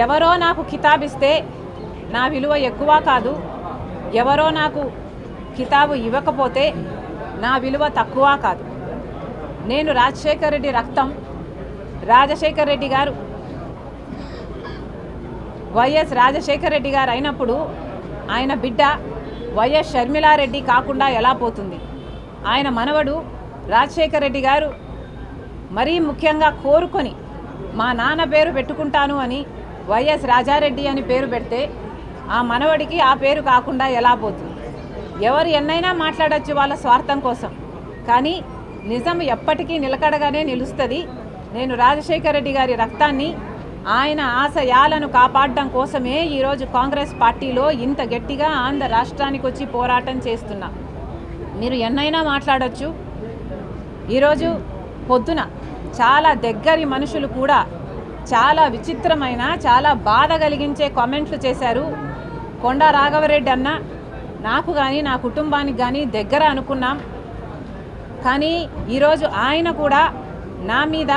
ఎవరో నాకు కితాబిస్తే నా విలువ ఎక్కువ కాదు, ఎవరో నాకు కితాబు ఇవ్వకపోతే నా విలువ తక్కువ కాదు. నేను రాజశేఖర రెడ్డి రక్తం. రాజశేఖర రెడ్డి గారు వైఎస్ రాజశేఖర రెడ్డి గారు అయినప్పుడు ఆయన బిడ్డ వైఎస్ షర్మిలారెడ్డి కాకుండా ఎలా పోతుంది? ఆయన మనవడు రాజశేఖర రెడ్డి గారు మరీ ముఖ్యంగా కోరుకొని మా నాన్న పేరు పెట్టుకుంటాను అని వైఎస్ రాజారెడ్డి అని పేరు పెడితే ఆ మనవడికి ఆ పేరు కాకుండా ఎలా పోతుంది? ఎవరు ఎన్నైనా మాట్లాడచ్చు వాళ్ళ స్వార్థం కోసం, కానీ నిజం ఎప్పటికీ నిలకడగానే నిలుస్తుంది. నేను రాజశేఖర రెడ్డి గారి రక్తాన్ని, ఆయన ఆశయాలను కాపాడడం కోసమే ఈరోజు కాంగ్రెస్ పార్టీలో ఇంత గట్టిగా ఆంధ్ర రాష్ట్రానికి వచ్చి పోరాటం చేస్తున్నా. మీరు ఎన్నైనా మాట్లాడచ్చు. ఈరోజు పొద్దున చాలా దగ్గరి మనుషులు కూడా చాలా విచిత్రమైన, చాలా బాధ కలిగించే కామెంట్లు చేశారు. కొండా రాఘవరెడ్డి అన్న నాకు కానీ నా కుటుంబానికి కానీ దగ్గర అనుకున్నాం, కానీ ఈరోజు ఆయన కూడా నా మీద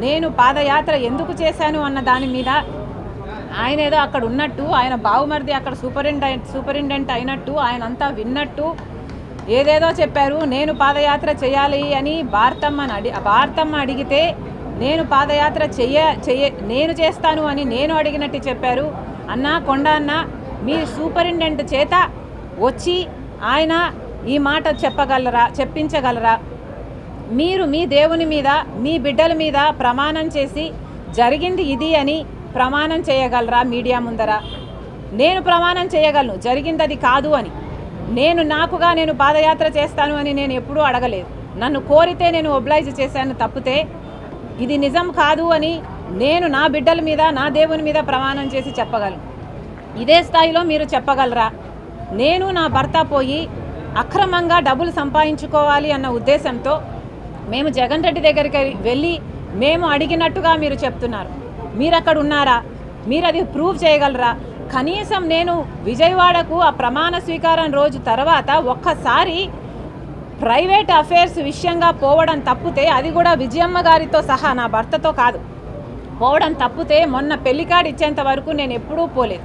నేను పాదయాత్ర ఎందుకు చేశాను అన్న దాని మీద ఆయన ఏదో అక్కడ ఉన్నట్టు, ఆయన బావుమరిది అక్కడ సూపరింటెండెంట్ అయినట్టు, ఆయన అంతా విన్నట్టు ఏదేదో చెప్పారు. నేను పాదయాత్ర చేయాలి అని భారతమ్మ అడిగితే నేను పాదయాత్ర నేను చేస్తాను అని నేను అడిగినట్టు చెప్పారు. అన్న కొండ అన్న, మీ సూపరింటెండెంట్ చేత వచ్చి ఆయన ఈ మాట చెప్పించగలరా? మీరు మీ దేవుని మీద, మీ బిడ్డల మీద ప్రమాణం చేసి జరిగింది ఇది అని ప్రమాణం చేయగలరా మీడియా ముందర? నేను ప్రమాణం చేయగలను జరిగింది అది కాదు అని. నేను పాదయాత్ర చేస్తాను అని నేను ఎప్పుడూ అడగలేదు. నన్ను కోరితే నేను ఒబ్లైజ్ చేశాను తప్పితే ఇది నిజం కాదు అని నేను నా బిడ్డల మీద, నా దేవుని మీద ప్రమాణం చేసి చెప్పగలను. ఇదే స్థాయిలో మీరు చెప్పగలరా? నేను నా భర్త పోయి అక్రమంగా డబ్బులు సంపాదించుకోవాలి అన్న ఉద్దేశంతో మేము జగన్ రెడ్డి దగ్గరికి వెళ్ళి మేము అడిగినట్టుగా మీరు చెప్తున్నారు. మీరు అక్కడ ఉన్నారా? మీరు అది ప్రూవ్ చేయగలరా? కనీసం నేను విజయవాడకు ఆ ప్రమాణ స్వీకారం రోజు తర్వాత ఒక్కసారి ప్రైవేట్ అఫేర్స్ విషయంగా పోవడం తప్పితే, అది కూడా విజయమ్మ గారితో సహా నా భర్తతో కాదు పోవడం తప్పితే, మొన్న పెళ్లికార్డు ఇచ్చేంత వరకు నేను ఎప్పుడూ పోలేదు.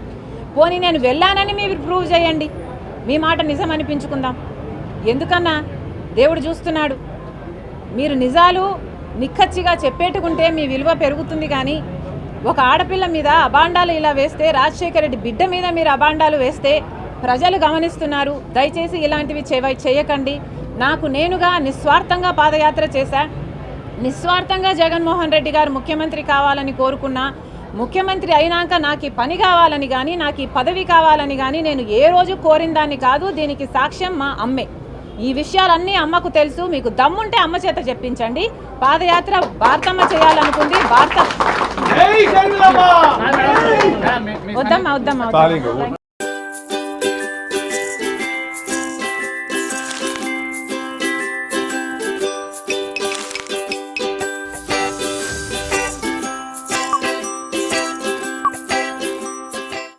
పోనీ నేను వెళ్ళానని మీరు ప్రూవ్ చేయండి, మీ మాట నిజం అనిపించుకుందాం. ఎందుకన్నా దేవుడు చూస్తున్నాడు. మీరు నిజాలు నిక్కచ్చిగా చెప్పేట్టుకుంటే మీ విలువ పెరుగుతుంది. కానీ ఒక ఆడపిల్ల మీద అబాండాలు ఇలా వేస్తే, రాజశేఖర రెడ్డి బిడ్డ మీద మీరు అబాండాలు వేస్తే ప్రజలు గమనిస్తున్నారు. దయచేసి ఇలాంటివి చేయకండి. నేనుగా నిస్వార్థంగా పాదయాత్ర చేశా. నిస్వార్థంగా జగన్మోహన్ రెడ్డి గారు ముఖ్యమంత్రి కావాలని కోరుకున్నా. ముఖ్యమంత్రి అయినాక నాకు ఈ పని కావాలని కానీ, నాకు ఈ పదవి కావాలని కానీ నేను ఏ రోజు కోరిన దాన్ని కాదు. దీనికి సాక్ష్యం మా అమ్మే. ఈ విషయాలన్నీ అమ్మకు తెలుసు. మీకు దమ్ముంటే అమ్మ చేత చెప్పించండి. పాదయాత్ర భారతమ్మ చేయాలనుకుంది. వద్దమ్మా.